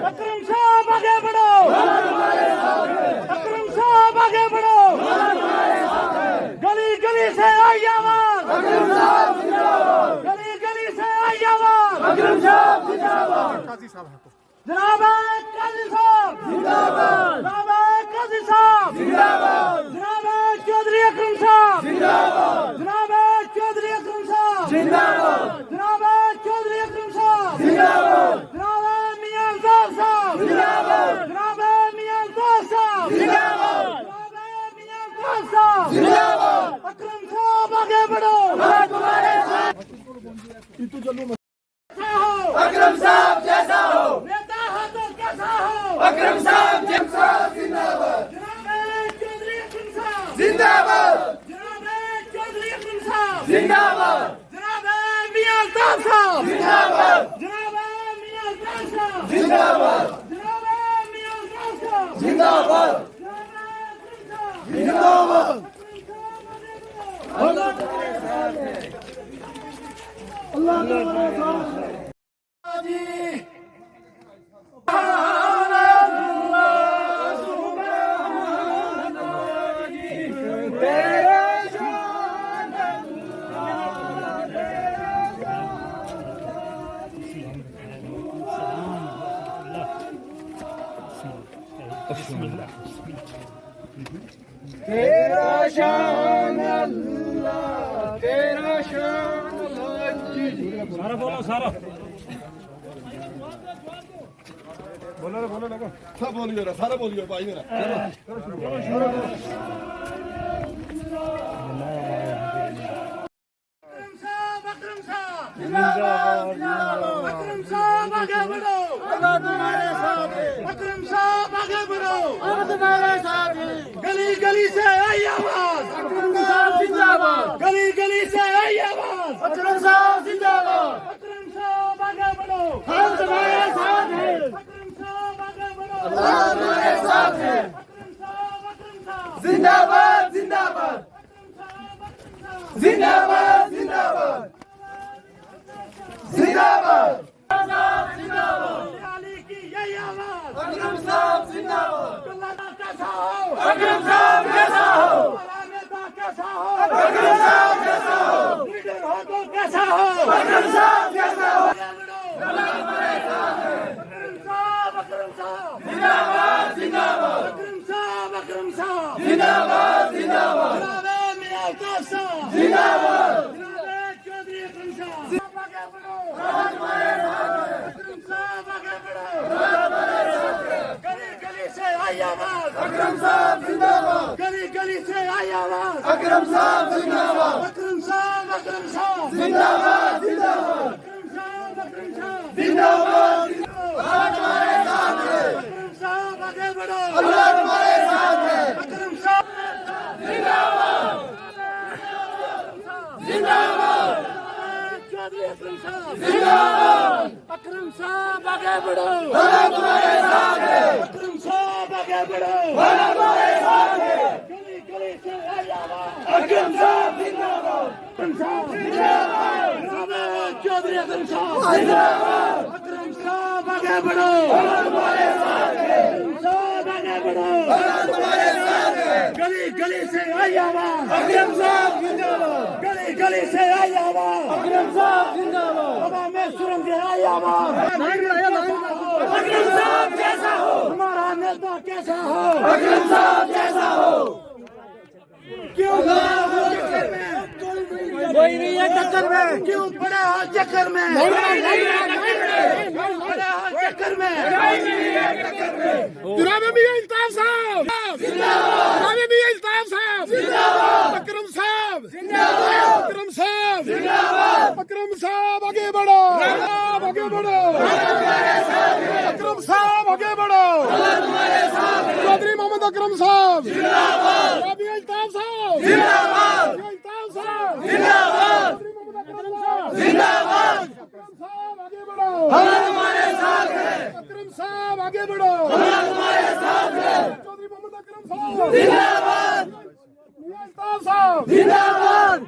अकरम साहब आगे बढ़ो, अकरम साहब आगे बढ़ो, गली गली से आई आवाज, गली गली से आई आवाज, जनाब काजी साहब जिंदाबाद, जनाब काजी साहब जिंदाबाद, जनाब चौधरी अकरम साहब जिंदाबाद, जनाब चौधरी अकरम साहब जिंदाबाद, जनाब चौधरी अकरम साहब जिंदाबाद, जनाब मियां अल्ताफ साहब जिंदाबाद, जनाब मियां अल्ताफ साहब जिंदाबाद, जनाब मियां अल्ताफ साहब जिंदाबाद, अकरम साहब आगे बढ़ो, तुम्हारे साथ अकरम साहब जैसा हो, नेता हो तो कैसा हो, अकरम साहब जैसा जिंदाबाद, जनाब चौधरी अकरम साहब जिंदाबाद, जनाब चौधरी अकरम साहब जिंदाबाद, जनाब मियां अल्ताफ साहब जिंदाबाद, जनाब मियां अल्ताफ साहब जिंदाबाद, जनाब मियां अल्ताफ साहब जिंदाबाद, जिंदाबाद। तेरा शान अल्लाह, तेरा शान अल्लाह। सारा बोलो सारा बोलो लगा सब बोलियो ना, सारा बोलियो भाई मेरा। अकरम साहब अकरम साहब आगे बढ़ो, अल्लाह तुम्हारे साथ है, अकरम साहब आगे बढ़ो, अल्लाह तुम्हारे साथ है। गली गली से आई आवाज, अकरम साहब जिंदाबाद, गली गली से आई आवाज, अकरम साहब जिंदाबाद, अकरम साहब आगे बढ़ो, हम तुम्हारे साथ हैं, अकरम साहब आगे बढ़ो, अल्लाह तुम्हारे साथ है। अकरम साहब जिंदाबाद जिंदाबाद, जिंदाबाद जिंदाबाद, जिंदाबाद, अली की यही आवाज, अकरम साहब जिंदाबाद, अल्लाह कैसा हो, अकरम साहब कैसा हो, हमारा नेता कैसा हो, अकरम साहब कैसा हो, लीडर हो तो कैसा हो, अकरम साहब कैसा हो। अकरम साहब जिंदाबाद जिंदाबाद, अकरम साहब अकरम साहब जिंदाबाद जिंदाबाद, जनाब मियां अल्ताफ साहब जिंदाबाद, जनाब चौधरी अकरम साहब आगे बढ़ो, अकरम साहब आगे बढ़ो, गली गली से आई आवाज, अकरम साहब जिंदाबाद, गली गली से आई आवाज, अकरम साहब जिंदाबाद, अकरम साहब जिंदाबाद जिंदाबाद, अकरम साहब जिंदाबाद। अल्लाह तुम्हारे साथ है, अकरम साहब आगे बढ़ो, अल्लाह तुम्हारे साथ है। अकरम साहब जिंदाबाद जिंदाबाद, चौधरी अकरम साहब जिंदाबाद, अकरम साहब आगे बढ़ो, अल्लाह तुम्हारे साथ है, अकरम साहब आगे बढ़ो, अल्लाह तुम्हारे साथ है। गली गली से आई आवाज, अकरम साहब जिंदाबाद, अकरम साहब जिंदाबाद, जनाब चौधरी अकरम साहब जिंदाबाद, अकरम साहब आगे बढ़ो, अल्लाह तुम्हारे साथ है, अकरम साहब आगे बढ़ो, अल्लाह तुम्हारे साथ है। गली गली से आई आवाज, अकरम साहब जिंदाबाद, गली गली से आई आवाज, अकरम साहब जिंदाबाद, बाबा में सुरंग से आई आवाज, अकरम साहब जैसा हो, हमारा नेता कैसा हो, अकरम साहब जैसा हो। क्यों कोई नहीं है चक्कर में, क्यों पड़ा हो चक्कर में, पड़ा हो चक्कर में, जनाब मियां अल्ताफ साहब जिंदाबाद, जनाब मियां अल्ताफ साहब जिंदाबाद, अकरम साहब जिंदाबाद, अकरम साहब जिंदाबाद, अकरम साहब आगे बढ़ो, आगे बढ़ो, अकरम साहब आगे बढ़ो, चौधरी मोहम्मद अकरम साहब जिंदाबाद, जनाब मियां अल्ताफ साहब जिंदाबाद, मियां अल्ताफ साहब जिंदाबाद, चौधरी मोहम्मद अकरम साहब जिंदाबाद, अकरम साहब आगे बढ़ो, अल्लाह तुम्हारे साथ है, अकरम साहब आगे बढ़ो, अल्लाह तुम्हारे साथ है। चौधरी मोहम्मद अकरम साहब जिंदाबाद मियां अल्ताफ साहब जिंदाबाद।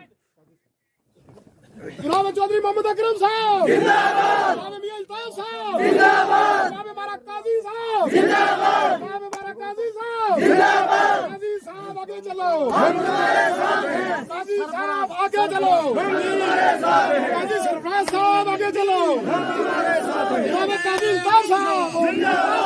जनाब चौधरी मोहम्मद अकरम साहब जिंदाबाद, जनाब मियां अल्ताफ साहब जिंदाबाद, जनाब बारा काजी साहब जिंदाबाद, जनाब बारा काजी साहब जिंदाबाद। काजी साहब आगे चलो, हम तुम्हारे साथ हैं। काजी साहब आगे चलो, हम तुम्हारे साथ हैं। काजी सरफराज साहब आगे चलो, हम तुम्हारे साथ हैं। जनाब काजी अल्ताफ साहब जिंदाबाद।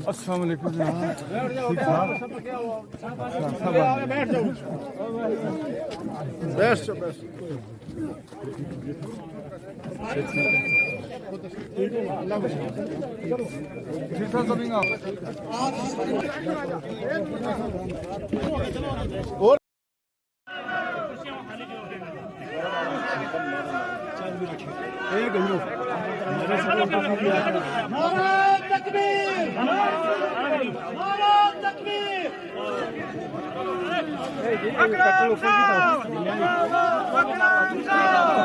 अस्सलाम वालेकुम जनाब। बैठ जाओ, बैठ जाओ, बैठ ठीक ठाक कमिंग आप नारा तकबीर, नारा तकबीर। अकरम साहब, अकरम साहब,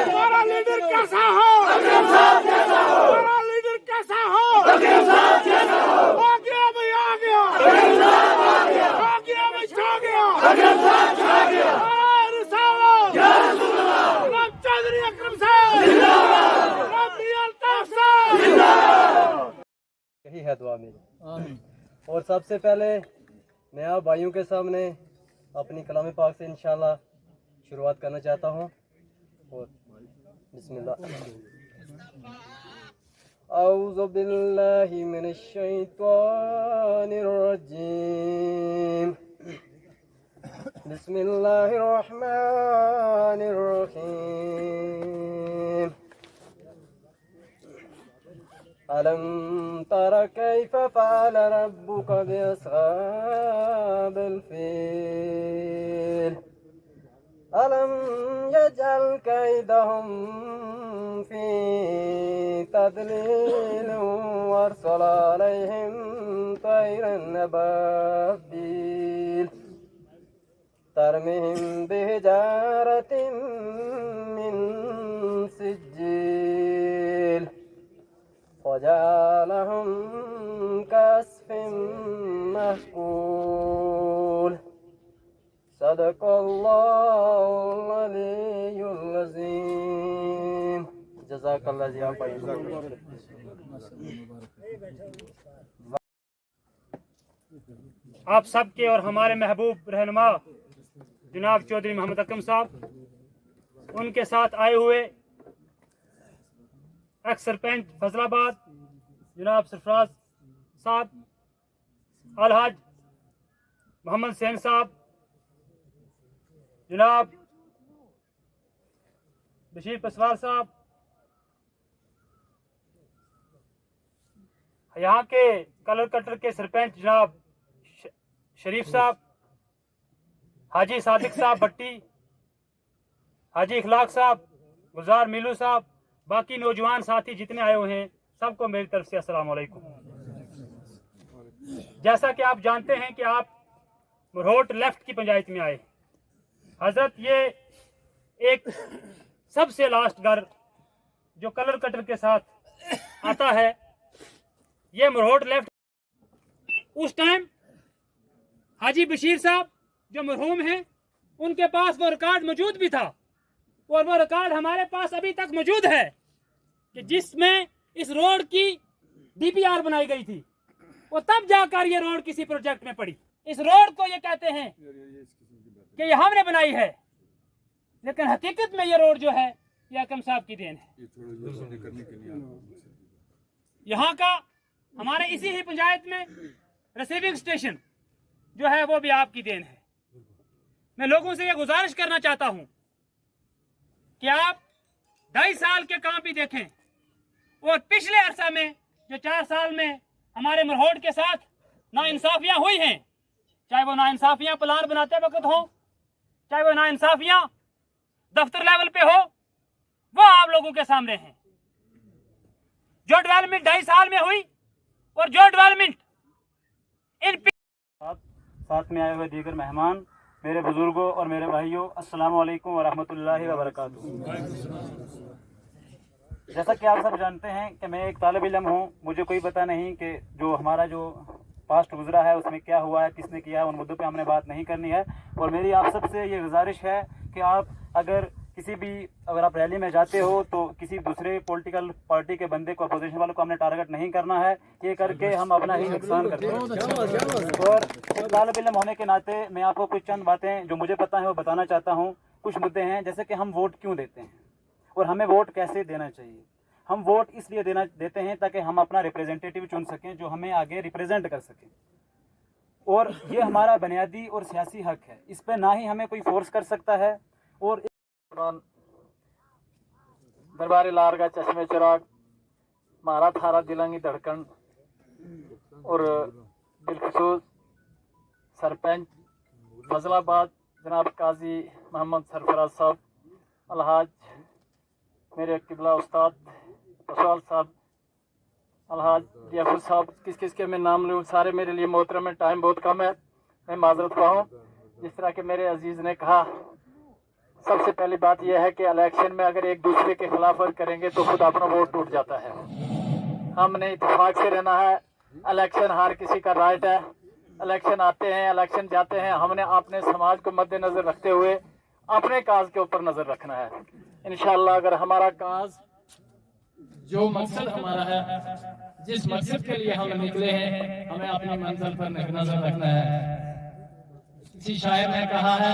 हमारा लीडर कैसा हो, हमारा लीडर कैसा हो, आ गया भाई, आ गया, आ गया भाई, छा गया, राम चौधरी अकरम साहब, राम मियां अल्ताफ साहब। यही है दुआ मेरी। और सबसे पहले मैं आप भाइयों के सामने अपनी कलाम पाक से इंशाल्लाह शुरुआत करना चाहता हूँ। और बिस्मिल्लाह। औज़ु बिल्लाहि मिनश शैतानिर रजीम। बिस्मिल्लाहिर रहमानिर रहीम। अलम तरा कैफ फ़अल रब्बुक बिअस्हाबिल फील अलम यजअल कैदहुम फी तदलील वअरसल अलैहिम तैरन अबाबील तरमिहिम बिहिजारतिन मिन सिज्जील وجعلهم كعصف مأكول صدق الله العلي العظيم جزاك الله جی آپ آپ سب کے اور ہمارے محبوب رہنما جناب چودھری محمد اکرم صاحب، ان کے ساتھ آئے ہوئے ایکس سرپنچ فضل آباد جناب سرفراز صاحب، الحاج محمد حسین صاحب، جناب بشیر پسوار صاحب، یہاں کے کلر کٹر کے سرپنچ جناب شریف صاحب، حاجی صادق صاحب بٹی، حاجی اخلاق صاحب، گلزار میلو صاحب، باقی نوجوان ساتھی جتنے آئے ہوئے ہیں سب کو میری طرف سے السلام علیکم۔ جیسا کہ آپ جانتے ہیں کہ آپ مروٹ لیفٹ کی پنچایت میں آئے حضرت، یہ ایک سب سے لاسٹ گھر جو کلر کٹر کے ساتھ آتا ہے یہ مروٹ لیفٹ۔ اس ٹائم حاجی بشیر صاحب جو مرحوم ہیں ان کے پاس وہ ریکارڈ موجود بھی تھا، اور وہ ریکارڈ ہمارے پاس ابھی تک موجود ہے کہ جس میں اس روڈ کی ڈی پی آر بنائی گئی تھی، وہ تب جا کر یہ روڈ کسی پروجیکٹ میں پڑی۔ اس روڈ کو یہ کہتے ہیں کہ یہ ہم نے بنائی ہے، لیکن حقیقت میں یہ روڈ جو ہے یہ اکرم صاحب کی دین ہے۔ یہاں کا ہمارے اسی ہی پنچایت میں ریسیونگ اسٹیشن جو ہے وہ بھی آپ کی دین ہے۔ میں لوگوں سے یہ گزارش کرنا چاہتا ہوں کہ آپ 2.5 سال کے کام بھی دیکھیں، اور پچھلے عرصہ میں جو 4 سال میں ہمارے مرہوٹ کے ساتھ ناانصافیاں ہوئی ہیں، چاہے وہ ناانصافیاں پلان بناتے وقت ہوں، چاہے وہ ناانصافیاں دفتر لیول پہ ہو، وہ آپ لوگوں کے سامنے ہیں۔ جو ڈیولپمنٹ 2.5 سال میں ہوئی اور جو ڈیولپمنٹ ساتھ میں آئے ہوئے دیگر مہمان، میرے بزرگوں اور میرے بھائیوں، السلام علیکم ورحمۃ اللہ وبرکاتہ۔ جیسا کہ آپ سب جانتے ہیں کہ میں ایک طالب علم ہوں، مجھے کوئی پتہ نہیں کہ جو ہمارا جو پاسٹ گزرا ہے اس میں کیا ہوا ہے، کس نے کیا ہے، ان مدعوں پہ ہم نے بات نہیں کرنی ہے۔ اور میری آپ سب سے یہ گزارش ہے کہ آپ اگر آپ ریلی میں جاتے ہو تو کسی دوسرے پولیٹیکل پارٹی کے بندے کو، اپوزیشن والوں کو ہم نے ٹارگٹ نہیں کرنا ہے، یہ کر کے ہم اپنا ہی نقصان کرتے ہیں۔ اور طالب علم ہونے کے ناطے میں آپ کو کچھ چند باتیں جو مجھے پتہ ہیں وہ بتانا چاہتا ہوں۔ کچھ مدعے ہیں جیسے کہ ہم ووٹ کیوں دیتے ہیں اور ہمیں ووٹ کیسے دینا چاہیے۔ ہم ووٹ اس لیے دیتے ہیں تاکہ ہم اپنا ریپریزنٹیٹیو چن سکیں جو ہمیں آگے ریپریزنٹ کر سکیں، اور یہ ہمارا بنیادی اور سیاسی حق ہے، اس پہ نہ ہی ہمیں کوئی فورس کر سکتا ہے۔ اور دربار لارگا چشمے چراغ مارا تھارا دلنگی دھڑکن، اور بالخصوص सरपंच फजलाबाद जनाब काजी मोहम्मद सरफराज साहब, अलहाज मेरे किबला उस्ताद पसवाल साहब, अलहाज याफूब साहब, किस किस के मैं नाम लूँ, सारे मेरे लिए मोहतरम है। टाइम बहुत कम है, मैं माजरत खा हूँ। जिस तरह के मेरे अजीज़ ने कहा, सबसे पहली बात यह है कि इलेक्शन में अगर एक दूसरे के खिलाफ वर्क करेंगे तो खुद अपना वोट टूट जाता है। हमने इत्तेफाक से रहना है। इलेक्शन हर किसी का राइट है। इलेक्शन आते हैं, इलेक्शन जाते हैं। हमने अपने समाज को मद्देनजर रखते हुए अपने काज के ऊपर नजर रखना है। इंशाअल्लाह अगर हमारा काज, जो मकसद हमारा है, जिस मकसद के लिए हम निकले हैं, हमें अपनी मंजिल पर नजर रखना है। किसी शायर ने कहा है,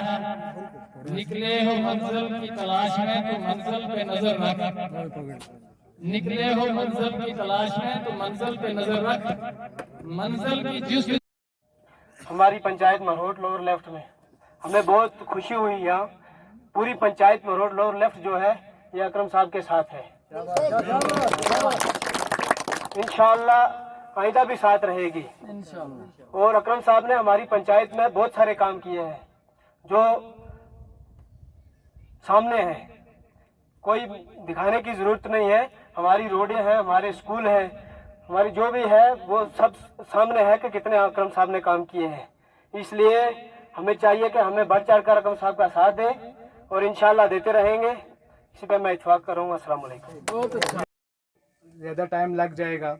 निकले हो मंजिल की तलाश में तो मंजिल पे नजर रख, निकले हो मंजिल की तलाश में तो मंजिल पे नजर रख, मंजिल की जिस हमारी पंचायत मरोट लोअर लेफ्ट में हमें बहुत खुशी हुई। यहाँ पूरी पंचायत मरोट लोअर लेफ्ट जो है ये अकरम साहब के साथ है। इंशाअल्लाह आइंदा भी साथ रहेगी। और अकरम साहब ने हमारी पंचायत में बहुत सारे काम किए हैं जो सामने हैं, कोई दिखाने की जरूरत नहीं है। हमारी रोडें हैं, हमारे स्कूल हैं, हमारी जो भी है वो सब सामने है कि कितने अकरम साहब ने काम किए हैं। इसलिए हमें चाहिए कि हमें बढ़ चढ़ कर अकरम साहब का साथ दें और इंशाअल्लाह देते रहेंगे। इसी पे मैं इत्तेफाक करूँगा। अस्सलाम वालेकुम। ज़्यादा टाइम लग जाएगा।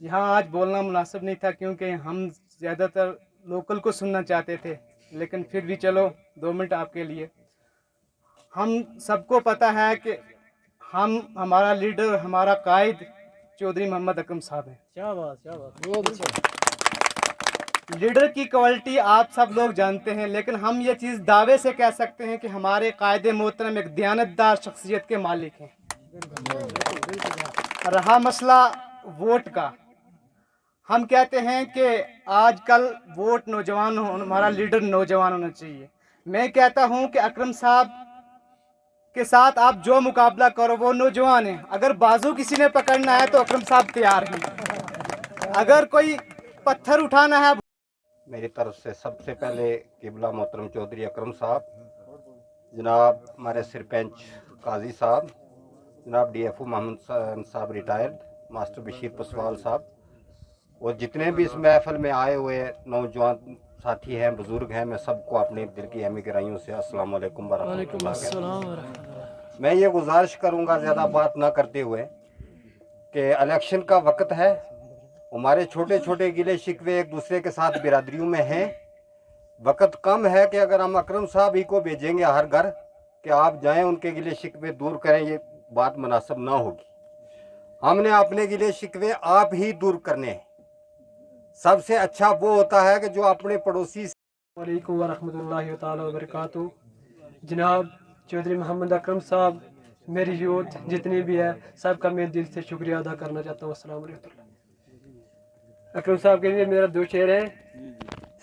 यहाँ आज बोलना मुनासिब नहीं था क्योंकि हम ज़्यादातर लोकल को सुनना चाहते थे, लेकिन फिर भी चलो 2 मिनट आपके लिए। हम सबको पता है कि हमारा लीडर, हमारा कायद चौधरी मोहम्मद अकरम साहब हैं। क्या बात, क्या बात, बहुत अच्छा। लीडर की क्वालिटी आप सब लोग जानते हैं, लेकिन हम ये चीज़ दावे से कह सकते हैं कि हमारे कायद मोहतरम एक दयानतदार शख्सियत के मालिक हैं। रहा मसला वोट का, हम कहते हैं कि आजकल वोट नौजवान हो, हमारा लीडर नौजवान होना चाहिए। मैं कहता हूं कि अकरम साहब के साथ आप जो मुकाबला करो वो नौजवान है। अगर बाजू किसी ने पकड़ना है तो अकरम साहब तैयार हैं। अगर कोई पत्थर उठाना है, मेरी तरफ से सबसे पहले किबला मोहतरम चौधरी अकरम साहब, जनाब हमारे सरपंच काजी साहब, जनाब DFO मोहम्मद साहब रिटायर्ड, मास्टर बशीर पसवाल साहब, और जितने भी इस महफिल में आए हुए नौजवान साथी हैं, बुजुर्ग हैं, मैं सबको अपने दिल की अहमी गहराइयों से अस्सलाम वालेकुम वरहमतुल्लाह। मैं ये गुजारिश करूँगा ज़्यादा बात ना करते हुए कि इलेक्शन का वक्त है। हमारे छोटे छोटे गिले शिकवे एक दूसरे के साथ बिरादरियों में हैं। वक्त कम है कि अगर हम अकरम साहब ही को भेजेंगे हर घर कि आप जाएं उनके गिले शिकवे दूर करें, ये बात मुनासिब ना होगी। हमने अपने गिले शिकवे आप ही दूर करने हैं। सबसे अच्छा वो होता है कि जो अपने पड़ोसी। वालेकुम वरहमतुल्लाहि ताला वबरकातुहू। जनाब चौधरी मोहम्मद अकरम साहब, मेरी यूथ जितनी भी है सबका मैं दिल से शुक्रिया अदा करना चाहता हूँ। अस्सलाम वालेकुम। अकरम साहब के लिए मेरा 2 शेर है।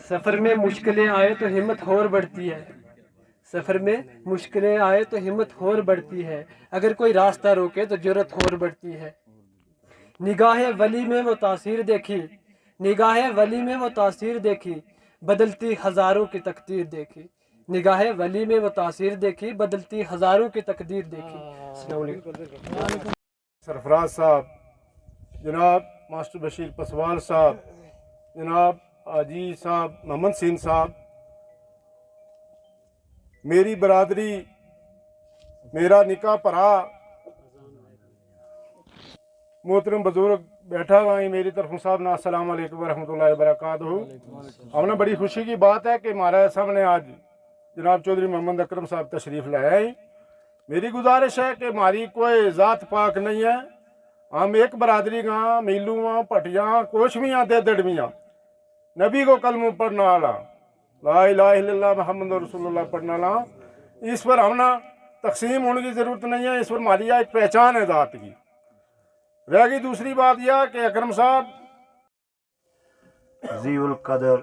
सफ़र में मुश्किलें आए तो हिम्मत और बढ़ती है, सफ़र में मुश्किलें आए तो हिम्मत और बढ़ती है, अगर कोई रास्ता रोके तो जुर्रत और बढ़ती है। निगाह वली में वो तासीर देखी, निगाह वली में वो तासीर देखी, बदलती हज़ारों की तकदीर देखी। निगाह वली में वो तासीर देखी, बदलती हज़ारों की तकदीर देखी। अस्सलाम वालेकुम। सरफराज साहब, जनाब मास्टर बशीर पसवाल साहब, जनाब हाजी साहब मोहम्मद सीन साहब, मेरी बरादरी, मेरा निका भरा मोहतरम बुजुर्ग बैठा हुआ है मेरी तरफ साहब ना, अस्सलाम वालेकुम वरहमतुल्लाहि वबरकातुहू। हमने बड़ी खुशी की बात है कि हमारे सामने आज जनाब चौधरी मोहम्मद अकरम साहब तशरीफ़ लाए हैं। मेरी गुजारिश है कि हमारी कोई ज़ात पाक नहीं है, हम एक बरादरी का मीलू पटिया कोशमियाँ दे दड़मियाँ नबी को कलम पढ़ने वाला, ला इलाहा इल्लल्लाह मुहम्मद रसूलुल्लाह पढ़ने वाला। इस पर हम ना तकसीम होने की ज़रूरत नहीं है, इस पर हमारी एक पहचान है ज़ात की। रह गई दूसरी बात यह कि अकरम साहब ज़ीउल कदर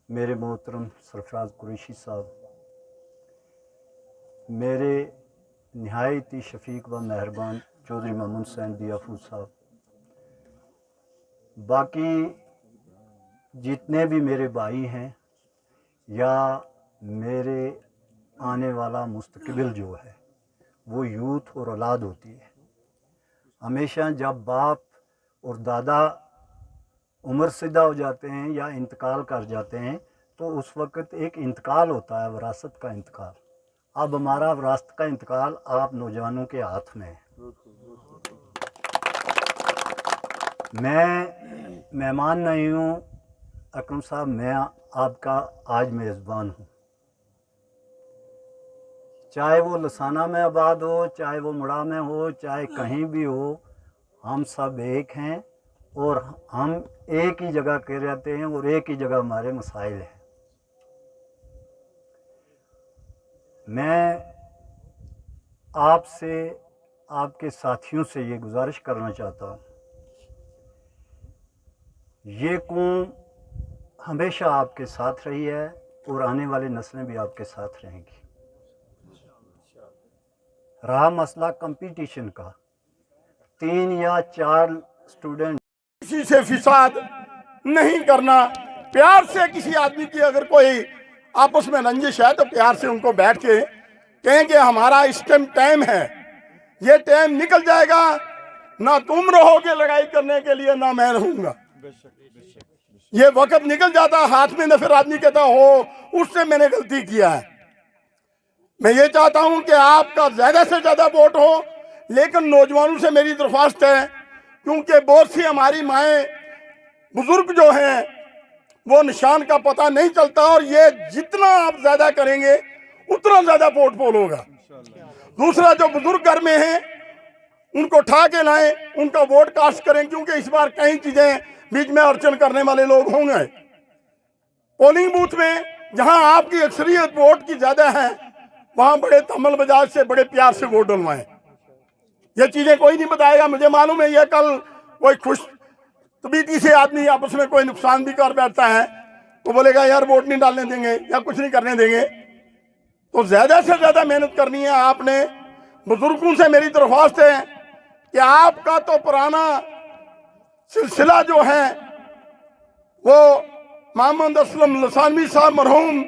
मेरे मोहतरम सरफराज कुरैशी साहब, मेरे नहायत ही शफीक व मेहरबान चौधरी मोहम्मद हुसैन DFO साहब, बाकी जितने भी मेरे भाई हैं या मेरे आने वाला मुस्तकबिल जो है वो यूथ और औलाद होती है। हमेशा जब बाप और दादा उम्र सिद्धा हो जाते हैं या इंतकाल कर जाते हैं तो उस वक़्त एक इंतकाल होता है, विरासत का इंतकाल। अब हमारा विरासत का इंतकाल आप नौजवानों के हाथ में है। मैं मेहमान नहीं हूँ अकरम साहब, मैं आपका आज मेज़बान हूँ। चाहे वो लसाना में आबाद हो, चाहे वो मुड़ा में हो, चाहे कहीं भी हो, हम सब एक हैं और हम एक ही जगह के रहते हैं और एक ही जगह हमारे मसाइल हैं। मैं आपसे, आपके साथियों से ये गुजारिश करना चाहता हूँ, ये कौम हमेशा आपके साथ रही है और आने वाली नस्लें भी आपके साथ रहेंगी। रहा मसला कंपटीशन का, 3 या 4 स्टूडेंट, किसी से फिसाद नहीं करना, प्यार से किसी आदमी की अगर कोई आपस में रंजिश है तो प्यार से उनको बैठ के कहें कि हमारा इस टाइम है, ये टाइम निकल जाएगा, ना तुम रहोगे लड़ाई करने के लिए ना मैं रहूंगा। ये वक्त निकल जाता हाथ में न, फिर आदमी कहता हो उससे मैंने गलती किया है। मैं ये चाहता हूं कि आपका ज्यादा से ज्यादा वोट हो, लेकिन नौजवानों से मेरी दरख्वास्त है, क्योंकि बहुत सी हमारी माएँ बुजुर्ग जो हैं वो निशान का पता नहीं चलता, और ये जितना आप ज्यादा करेंगे उतना ज्यादा वोट पोल होगा। दूसरा, जो बुजुर्ग घर में हैं उनको उठा के लाएं, उनका वोट कास्ट करें, क्योंकि इस बार कई चीजें बीच में अड़चन करने वाले लोग होंगे। पोलिंग बूथ में जहां आपकी अक्सरियत वोट की ज्यादा है वहां बड़े तमल बजाज से, बड़े प्यार से वोट डलवाएं। ये चीजें कोई नहीं बताएगा। मुझे मालूम है ये कल कोई खुश तबीयती से आदमी आपस में कोई नुकसान भी कर बैठता है तो बोलेगा यार वोट नहीं डालने देंगे या कुछ नहीं करने देंगे। तो ज्यादा से ज्यादा मेहनत करनी है आपने। बुजुर्गों से मेरी दरख्वास्त है कि आपका तो पुराना सिलसिला जो है वो मोहम्मद असलम लसानवी साहब मरहूम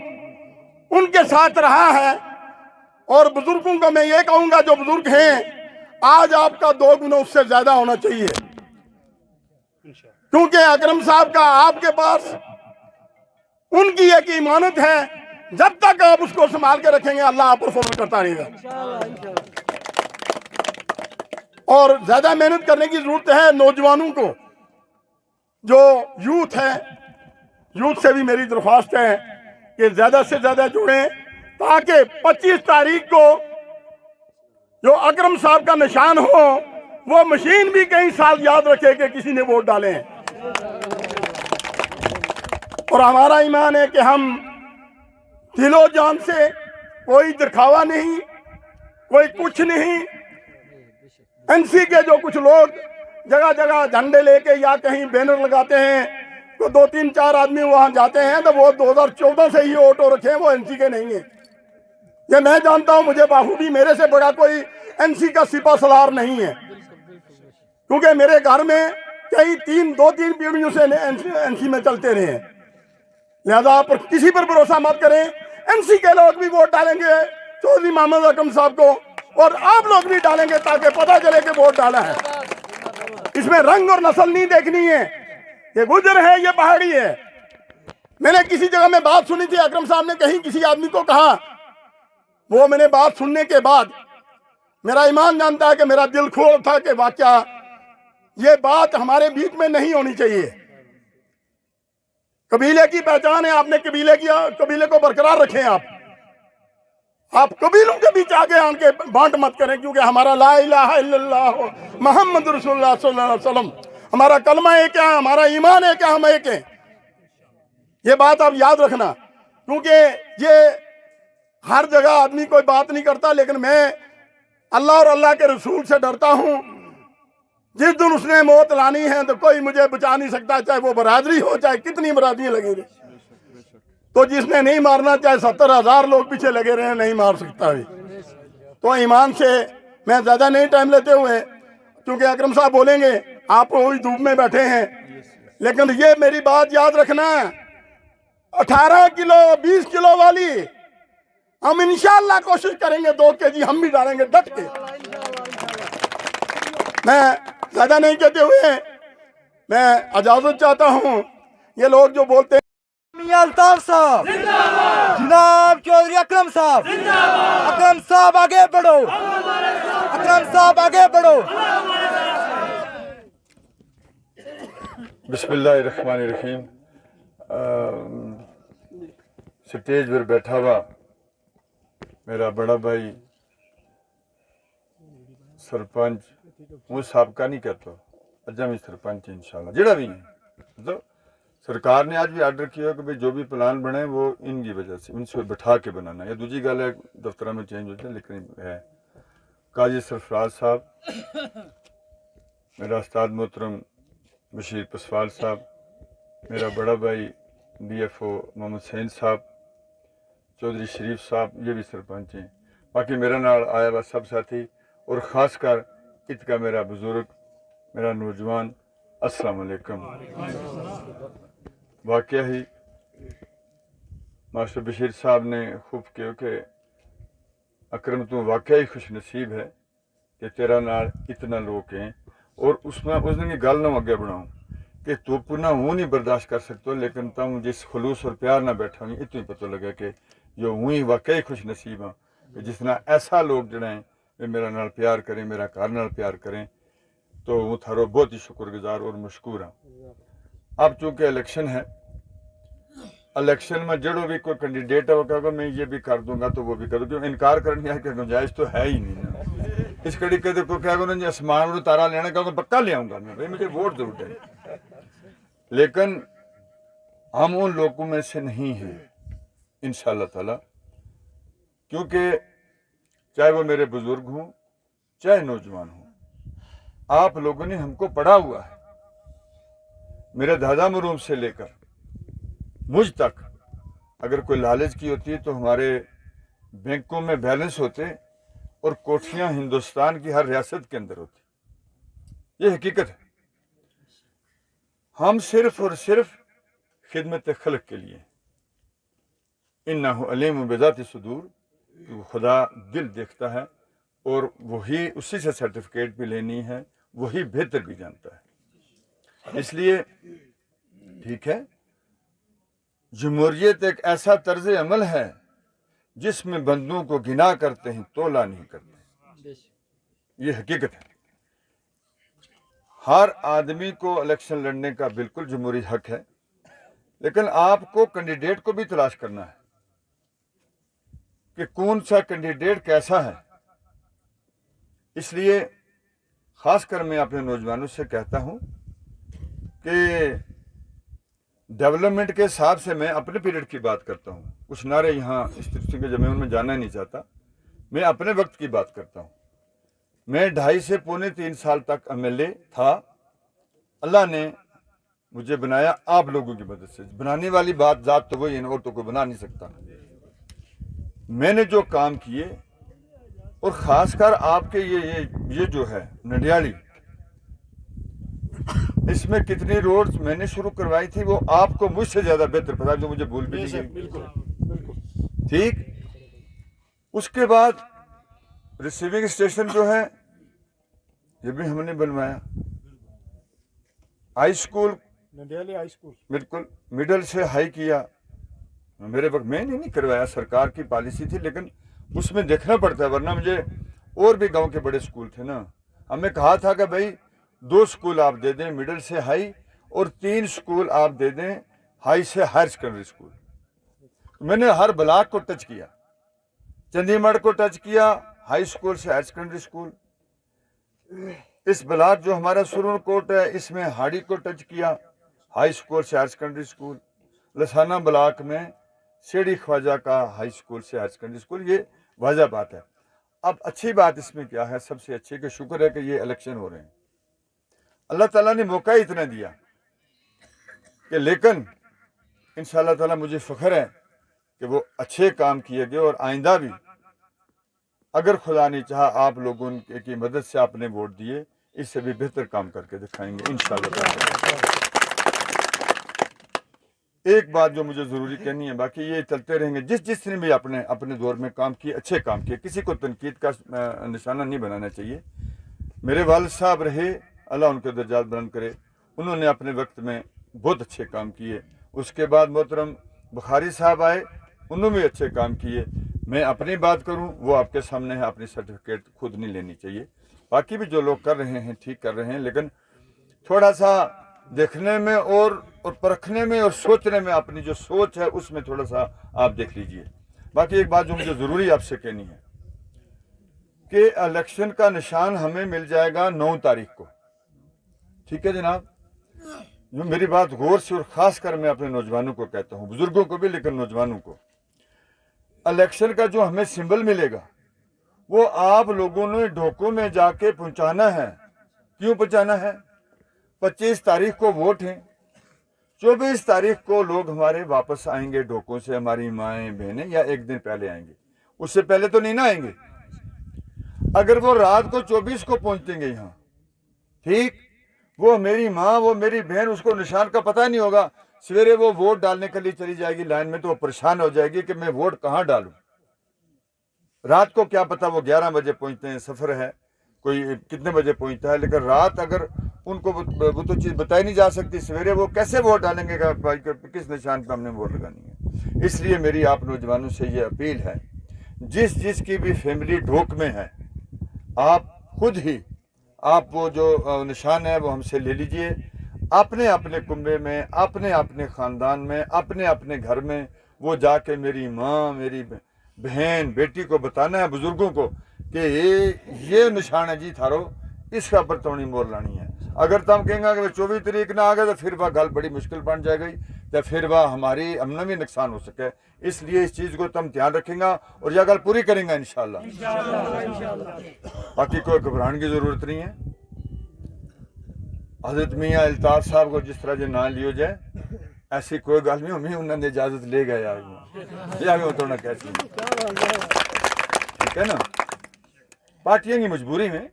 उनके साथ रहा है, और बुजुर्गों को मैं ये कहूंगा जो बुजुर्ग हैं आज आपका 2 गुना उससे ज्यादा होना चाहिए, क्योंकि अकरम साहब का आपके पास उनकी एक ईमानत है, जब तक आप उसको संभाल के रखेंगे अल्लाह आप पर फजल करता रहेगा। और ज्यादा मेहनत करने की जरूरत है। नौजवानों को, जो यूथ है, यूथ से भी मेरी दरख्वास्त है कि ज्यादा से ज्यादा जुड़ें, ताकि 25 तारीख को जो अकरम साहब का निशान हो वो मशीन भी कई साल याद रखे कि किसी ने वोट डाले हैं। और हमारा ईमान है कि हम दिलो जान से, कोई दिखावा नहीं, कोई कुछ नहीं। एनसी के जो कुछ लोग जगह जगह झंडे लेके या कहीं बैनर लगाते हैं तो 2-3-4 आदमी वहां जाते हैं तो वो 2014 से ही ऑटो रखे हैं, वो एनसी के नहीं है। ये मैं जानता हूं, मुझे बाखूबी, मेरे से बड़ा कोई एनसी का सिपा सलार नहीं है, क्योंकि मेरे घर में कई 2-3 पीढ़ियों से एनसी में चलते रहे हैं। लिहाजा आप किसी पर भरोसा मत करें। एनसी के लोग भी वोट डालेंगे चौधरी मोहम्मद अकरम साहब को, और आप लोग भी डालेंगे ताकि पता चले कि वोट डाला है। इसमें रंग और नस्ल नहीं देखनी है, ये गुजर है, ये पहाड़ी है। मैंने किसी जगह में बात सुनी थी, अकरम साहब ने कहीं किसी आदमी को कहा, वो मैंने बात सुनने के बाद मेरा ईमान जानता है कि मेरा दिल खोल था कि वाकया ये बात हमारे बीच में नहीं होनी चाहिए। कबीले की पहचान है, आपने कबीले को बरकरार रखें। आप कबीलों के बीच आगे आके बांट मत करें, क्योंकि हमारा ला इलाहा इल्लल्लाह मोहम्मद रसूलुल्लाह सल्लल्लाहु अलैहि वसल्लम, हमारा कलमा एक है, हमारा ईमान है कि हम एक हैं। ये बात आप याद रखना, क्योंकि ये हर जगह आदमी कोई बात नहीं करता, लेकिन मैं अल्लाह और अल्लाह के रसूल से डरता हूं। जिस दिन उसने मौत लानी है तो कोई मुझे बचा नहीं सकता, चाहे वो बरादरी हो, चाहे कितनी बरादरी लगी रही। तो जिसने नहीं मारना, चाहे 70,000 लोग पीछे लगे रहे, नहीं मार सकता भी। तो ईमान से मैं ज्यादा नहीं टाइम लेते हुए, क्योंकि अकरम साहब बोलेंगे, आप वही धूप में बैठे हैं, लेकिन ये मेरी बात याद रखना, 18 किलो 20 किलो वाली हम इंशाअल्लाह कोशिश करेंगे 2 केजी हम भी डालेंगे डट के। मैं ज्यादा नहीं कहते हुए मैं इजाजत चाहता हूँ। ये लोग जो बोलते हैं मियां अल्ताफ साहब जनाब चौधरी अकरम साहब, अकरम साहब आगे बढ़ो, अकरम साहब आगे बढ़ो। बिस्मिल्लाहिर्रहमानिर्रहीम। स्टेज पर बैठा हुआ मेरा बड़ा भाई सरपंच, वो सबका नहीं कहता, अजा भी सरपंच इंशाल्लाह जेड़ा भी है, मतलब सरकार ने आज भी आर्डर किया कि भाई जो भी प्लान बने वो इनकी वजह से इनसे बैठा के बनाना। या दूसरी गल है दफ्तर में चेंज होता है, लेकिन है काजी सरफराज साहब, मेरा उस्ताद मोहतरम बशीर पसवाल साहब, मेरा बड़ा भाई DFO मोहम्मद सैन साहब, चौधरी शरीफ साहब, ये भी सरपंच हैं। बाकी मेरा नाल आया हुआ सब साथी और ख़ास कर इतका मेरा बुजुर्ग, मेरा नौजवान, अस्सलाम वालेकुम। वाकया ही मास्टर बशीर साहब ने खूब कहो कि अकरम तू वाकया ही खुश नसीब है कि तेरा नाल इतना लोग हैं। और उसमें उस दिन की गल ना अगे बढ़ाऊँ कि तू पुनः हूँ नहीं बर्दाश्त कर सकते, लेकिन तुम जिस खलूस और प्यार ना बैठा हुई इतना ही पता लगा कि जो हूँ ही वाकई खुश नसीब हाँ कि जिस तरह ऐसा लोग जड़े हैं वे मेरा नाल प्यार करें, मेरा घर नाल प्यार करें, तो वो थारो बहुत ही शुक्रगुजार और मशकूर हाँ। अब चूँकि इलेक्शन है, इलेक्शन में जड़ो भी कोई कैंडिडेट है वो कहेगा मैं ये भी कर दूंगा तो वो भी कर दूंगा, इनकार करने की गुंजाइश तो है ही नहीं ना। इस कड़ी के देखो क्या करो जी आसमान में तारा लेना कहोगे पक्का ले आऊंगा मैं, भाई मुझे वोट जरूर दें। लेकिन हम उन लोगों में से नहीं हैं इंशाअल्लाह ताला, क्योंकि चाहे वो मेरे बुजुर्ग हों चाहे नौजवान हों, आप लोगों ने हमको पढ़ा हुआ है। मेरे दादा मरूम से लेकर मुझ तक अगर कोई लालच की होती है तो हमारे बैंकों में बैलेंस होते और कोठियां हिंदुस्तान की हर रियासत के अंदर होती। ये हकीकत है। हम सिर्फ और सिर्फ खिदमत खल्क के लिए, इन्नहु अलीम बिज़ाति सुदूर, खुदा दिल देखता है और वही उसी से सर्टिफिकेट भी लेनी है, वही बेहतर भी जानता है। इसलिए ठीक है, जमहूरियत एक ऐसा तर्ज अमल है जिसमें बंदों को गिना करते हैं, तोला नहीं करते। ये हकीकत है। हर आदमी को इलेक्शन लड़ने का बिल्कुल जमहूरी हक है, लेकिन आपको कैंडिडेट को भी तलाश करना है कि कौन सा कैंडिडेट कैसा है। इसलिए खासकर मैं अपने नौजवानों से कहता हूं कि डेवलपमेंट के हिसाब से मैं अपने पीरियड की बात करता हूं, कुछ नारे यहाँ इस तरीके के जमीन में जाना नहीं चाहता, मैं अपने वक्त की बात करता हूं। मैं 2.5 से पौने 3 साल तक MLA था। अल्लाह ने मुझे बनाया आप लोगों की मदद से। बनाने वाली बात जात तो वही है और तो कोई बना नहीं सकता। मैंने जो काम किए और खासकर आपके ये जो है नडियाली, इसमें कितनी रोड्स मैंने शुरू करवाई थी वो आपको मुझसे ज्यादा बेहतर पता है, जो मुझे भूल भी नहीं गई। ठीक, उसके बाद रिसीविंग स्टेशन जो है ये भी हमने बनवाया। High school, Nadiyali high school, बिल्कुल मिडिल से हाई किया। मेरे वक्त मैंने नहीं करवाया, सरकार की पॉलिसी थी, लेकिन उसमें देखना पड़ता है, वरना मुझे और भी गांव के बड़े स्कूल थे ना, हमें कहा था कि भाई 2 स्कूल आप दे दें मिडिल से हाई और 3 स्कूल आप दे दें हाई से हायर सेकेंडरी स्कूल। मैंने हर ब्लॉक को टच किया, चंडीगढ़ को टच किया, हाई स्कूल से हायर सेकेंडरी स्कूल। इस ब्लॉक जो हमारा सुरून कोट है इसमें हाड़ी को टच किया, हाई स्कूल से हायर सेकेंडरी स्कूल। लसाना ब्लॉक में सेड़ी ख्वाजा का हाई स्कूल से हायर सेकेंडरी स्कूल। ये वाजह बात है। अब अच्छी बात इसमें क्या है, सबसे अच्छी कि शुक्र है कि ये इलेक्शन हो रहे हैं। अल्लाह ताला ने मौका ही इतना दिया कि, लेकिन इंशाअल्लाह ताला मुझे फ़ख्र है कि वो अच्छे काम किए गए और आइंदा भी अगर खुदा ने चाहा आप लोगों की मदद से आपने वोट दिए, इससे भी बेहतर काम करके दिखाएंगे इंशाअल्लाह ताला। ایک بات جو مجھے ضروری کہنی ہے، باقی یہ چلتے رہیں گے، جس نے بھی اپنے دور میں کام کیے، اچھے کام کیے، کسی کو تنقید کا نشانہ نہیں بنانا چاہیے۔ میرے والد صاحب رہے، اللہ ان کے درجات بلند کرے، انہوں نے اپنے وقت میں بہت اچھے کام کیے۔ اس کے بعد محترم بخاری صاحب آئے، انہوں نے بھی اچھے کام کیے۔ میں اپنی بات کروں، وہ آپ کے سامنے ہے، اپنی سرٹیفکیٹ خود نہیں لینی چاہیے۔ باقی بھی جو لوگ کر رہے ہیں ٹھیک کر رہے ہیں، لیکن تھوڑا سا دیکھنے میں اور پرکھنے میں اور سوچنے میں، اپنی جو سوچ ہے اس میں تھوڑا سا آپ دیکھ لیجئے۔ باقی ایک بات جو مجھے ضروری آپ سے کہنی ہے کہ الیکشن کا نشان ہمیں مل جائے گا 9 تاریخ کو، ٹھیک ہے جناب؟ جو میری بات غور سے اور خاص کر میں اپنے نوجوانوں کو کہتا ہوں، بزرگوں کو بھی لیکن نوجوانوں کو، الیکشن کا جو ہمیں سمبل ملے گا وہ آپ لوگوں نے ڈھوکوں میں جا کے پہنچانا ہے۔ کیوں پہنچانا ہے؟ 25 تاریخ کو ووٹ ہیں، 24 تاریخ کو لوگ ہمارے واپس آئیں گے ڈھوکوں سے، ہماری مائیں بہنیں، یا ایک دن پہلے آئیں گے، اس سے پہلے تو نہیں نہ آئیں گے۔ اگر وہ رات کو 24 کو پہنچیں گے یہاں، ٹھیک، وہ میری ماں، وہ میری بہن، اس کو نشان کا پتہ نہیں ہوگا، سویرے وہ ووٹ ڈالنے کے لیے چلی جائے گی لائن میں، تو وہ پریشان ہو جائے گی کہ میں ووٹ کہاں ڈالوں۔ رات کو کیا پتہ وہ 11 بجے پہنچتے ہیں، سفر ہے، کوئی کتنے بجے پہنچتا ہے، لیکن رات اگر ان کو وہ تو چیز بتائی نہیں جا سکتی، سویرے وہ کیسے ووٹ ڈالیں گے کہ بھائی کس نشان پہ ہم نے ووٹ لگانی ہے۔ اس لیے میری آپ نوجوانوں سے یہ اپیل ہے، جس کی بھی فیملی ڈھوک میں ہے، آپ خود ہی آپ وہ جو نشان ہے وہ ہم سے لے لیجئے، اپنے اپنے کنبے میں، اپنے خاندان میں، اپنے گھر میں وہ جا کے میری ماں، میری بہن، بیٹی کو بتانا ہے، بزرگوں کو، کہ یہ نشان ہے جی تھارو، اس کا پر توڑی مور لانی ہے۔ اگر تم کہیں گا کہ 24 تاریخ نہ آ گئے تو پھر وہ گل بڑی مشکل بن جائے گی، تو پھر وہ ہماری امن بھی نقصان ہو سکے۔ اس لیے اس چیز کو تم دھیان رکھیں گا اور یہ گل پوری کریں گا انشاءاللہ۔ باقی کوئی گھبرانے کی ضرورت نہیں ہے۔ حضرت میاں الطاف صاحب کو جس طرح جو نام لیو جائے، ایسی کوئی گل نہیں ہوئی، انہوں نے اجازت لے گئے آگے توڑنا کیسی ہے، ٹھیک ہے نا؟ پارٹیاں کی مجبوری میں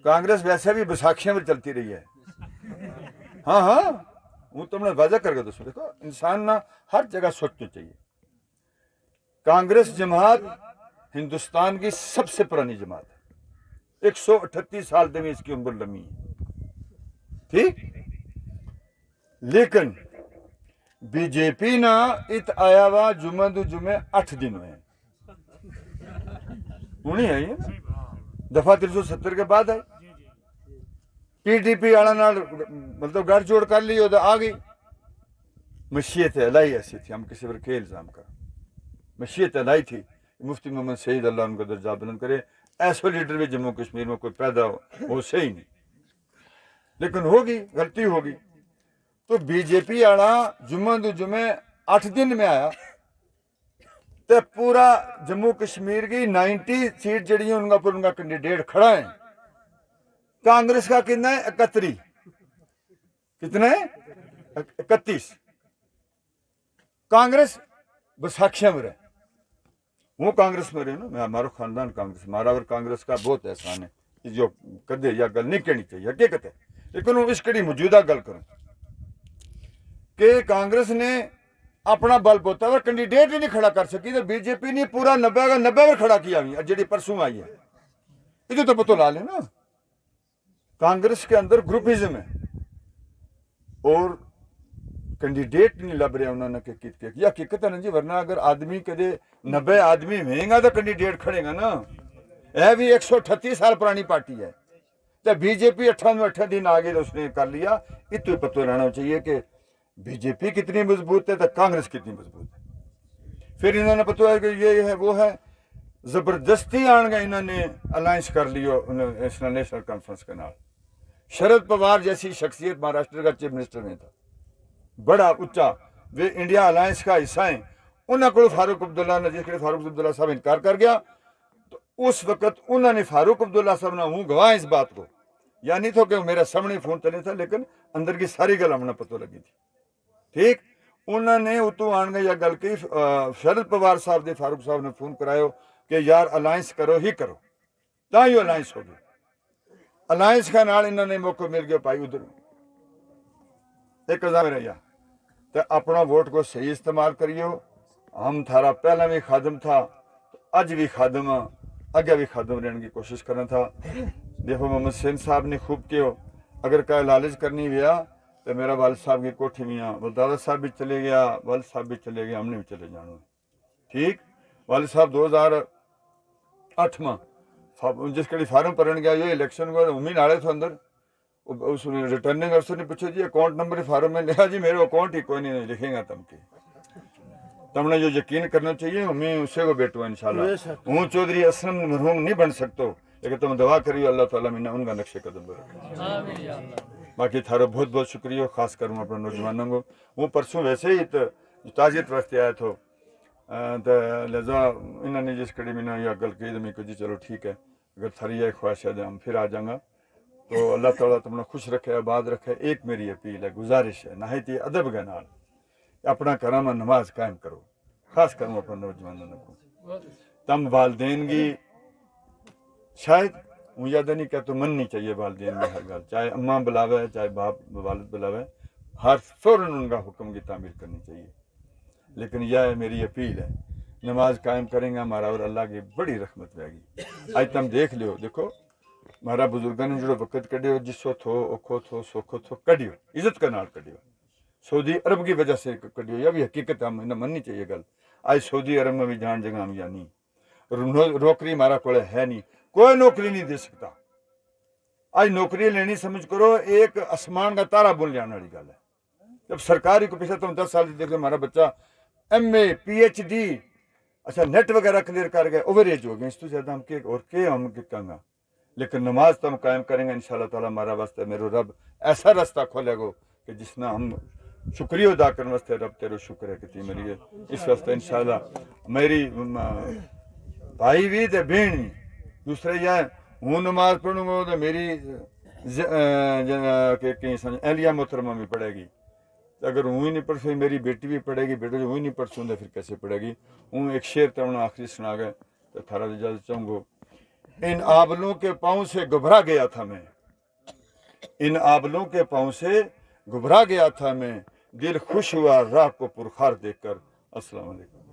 کانگریس ویسے بھی بساکھیاں میں چلتی رہی ہے۔ ہاں وہ تم نے واضح کر کے تو دیکھو، انسان نہ ہر جگہ سوچنا چاہیے۔ کانگریس جماعت ہندوستان کی سب سے پرانی جماعت ہے، 138 سال میں اس کی عمر لمبی ہے، ٹھیک، لیکن بی جے پی نہ ات آیا ہوا جمعہ 8 دن ہوئے ہیں، وہ نہیں آئی ہے، دفعہ 370 کے بعد آئی۔ پی ڈی پی والا مطلب گھر جوڑ کر لی، تو آ گئی۔ مشیت الہی ایسی تھی، ہم کسی پر کے الزام کر، مشیت الہی تھی۔ مفتی محمد سعید اللہ ان کو درجات بلند کرے، ایسا لیڈر بھی جموں کشمیر میں کوئی پیدا ہو صحیح نہیں، لیکن ہوگی، غلطی ہوگی۔ تو بی جے پی والا جمعہ 8 دن میں آیا، تو پورا جموں کشمیر کی 90 سیٹ جڑی ہیں ان کا کینڈیڈیٹ کھڑا ہے۔ کانگریس کا کتنا ہے؟ 31، کتنا ہے؟ 31۔ کانگریس بساکھیاں میں رہے، وہ کانگریس میں رہے نا، میں ہمارا خاندان کانگریس، ہمارا اور کانگریس کا بہت احسان ہے، جو کدے یا گل نہیں کہنی چاہیے، حقیقت ہے، لیکن وہ اس کڑی موجودہ گل کروں کہ کانگریس نے اپنا بل بوتا ہوا کینڈیڈیٹ ہی نہیں کھڑا کر سکی، تو بی جے پی نے پورا 90 پر کھڑا کیا ہوئی، جڑی پرسوں آئی ہے، یہ تو پتہ لا لے نا۔ کانگریس کے اندر گروپزم ہے اور کینڈیڈیٹ نہیں لب رہے انہوں نے کہ یہ حقیقت ہے نا جی، ورنہ اگر آدمی کدے 90 آدمی ہوئیں گا تو کینڈیڈیٹ کھڑے گا نا۔ یہ بھی 138 سال پرانی پارٹی ہے، تو بی جے پی 8 دن آگے تو اس نے کر لیا۔ اتنے پتہ رہنا چاہیے کہ بی جے پی کتنی مضبوط ہے تو کانگریس کتنی مضبوط ہے۔ پھر انہوں نے پتہ ہے کہ یہ ہے وہ ہے، زبردستی آن گئے انہوں نے الائنس کر لیو نیشنل کانفرنس کے نال۔ شرد پوار جیسی شخصیت مہاراشٹر کا چیف منسٹر میں تھا، بڑا اچا، وہ انڈیا الائنس کا حصہ ہیں، انہوں کو فاروق عبداللہ نے، جس کے فاروق عبداللہ صاحب انکار کر گیا، تو اس وقت انہوں نے فاروق عبداللہ صاحب نے ہوں گواہ اس بات کو، یعنی تو کہ میرا سامنے فون چلے تھا، لیکن اندر کی ساری گل ہمیں پتہ لگی تھی، ٹھیک۔ انہوں نے اتو آن گئے یا گل کی، شرد پوار صاحب دے فاروق صاحب نے فون کرایا کہ یار الائنس کرو ہی کرو، تاں ہی الائنس ہو گئی۔ الائنس کا نال انہوں نے موقع مل گیا پائی ادھر ایک ہزار رہا، तो अपना वोट को सही इस्तेमाल करियो। हम थारा पहला भी खादम था, अज भी खादम हाँ, अगे भी खादम रहने की कोशिश करना था। देखो मोहम्मद हुसैन साहब ने खूब कियो, अगर का लालच करनी गया तो मेरा वालिद साहब की कोठी में यहाँ दादा साहब भी चले गया, वालिद साहब भी चले गए, हमने भी चले जाना है। ठीक, वालिद साहब 2008 में जिस कड़ी फार्म भरन गया ये इलेक्शन को उम्मीद आड़े थे अंदर, उस रिटर्निंग अफसर ने पूछा जी अकाउंट नंबर फार्म में लिखा, जी मेरे अकाउंट ही कोई नहीं लिखेगा तमके। तुमने जो यकीन करना चाहिए मैं उसे को बेटू इंशाल्लाह। हूँ चौधरी असलम मरहूम नहीं बन सकता, लेकिन तुम दवा करियो अल्लाह ताला मैंने उनका नक्शे कदम पर रखे। बाकी थारा बहुत बहुत शुक्रिया, खास कर अपने नौजवानों को। वो परसों वैसे ही तो ताजियत वास्ते आया था, तो लिहाजा इन्होंने जिस कड़ी मैंने यह गल कही तो मैं जी चलो ठीक है, अगर थारी यह ख्वाहिश है तो हम फिर आ जाऊँगा। तो अल्लाह ताला तुमने खुश रखे, आबाद रखे। एक मेरी अपील है, गुजारिश है, नहायत ही अदब के नाल अपना करामा नमाज कायम करो, खास कर अपने नौजवानों को। तम वालदेन की शायद मुझे याद नहीं क्या तो मन नहीं चाहिए वालदेन में हर गल, चाहे अम्मा बुलावे चाहे बाप वालिद बुलावे, हर फौरन उनका हुक्म की तामील करनी चाहिए। लेकिन यह मेरी अपील है, नमाज कायम करेंगे हमारा और अल्लाह की बड़ी रहमत रहेगी। आज तुम देख लियो, देखो हमारा बुजुर्गों ने जो वक़्त कढ़ियो, जिसो थो औखो थो सोखो थो कढ़ियो, इज्जत के नाल कढ़ियो। सऊदी अरब की वजह से कढ़ियो, यह भी हकीकत है, हमें मननी चाहिए गल। आज सऊदी अरब में भी जान जगह हम या नहीं, नौकरी हमारा कोले है नहीं, कोई नौकरी नहीं दे सकता। आज नौकरी लेनी समझ करो एक आसमान का तारा बुन जाने वाली गल है। जब सरकारी को पिछले तुम 10 साल देख लो, हमारा बच्चा MA PhD अच्छा नेट वगैरह क्लियर कर गए, ओवर एज हो गए, इससे ज्यादा हम के और के हम कहूँगा। लेकिन नमाज तो हम कायम करेंगे इंशाल्लाह ताला। हमारा वास्ते मेरे रब ऐसा रास्ता खोलेगा कि जिसना हम शुक्रिया अदा करने वास्ते रब तेरे शुक्र है कि मेरी इस वास्ते इंशाल्लाह मेरी भाई भी ते बहन भी। दूसरे यह हूँ नमाज पढ़ूंगा तो मेरी एहलिया मोहतरमा भी पढ़ेगी, अगर हूँ ही नहीं पढ़ सही मेरी बेटी भी पढ़ेगी, बेटे जो हूँ ही नहीं पढ़ सूंगा फिर कैसे पढ़ेगी। हूँ एक शेर तो उन्होंने आखिरी सुना गए तो थारा इजाजत चाहूँगा। इन आबलों के पाँव से घबरा गया था मैं, इन आबलों के पाँव से घबरा गया था मैं, दिल खुश हुआ राह को पुरखार देखकर। अस्सलाम वालेकुम।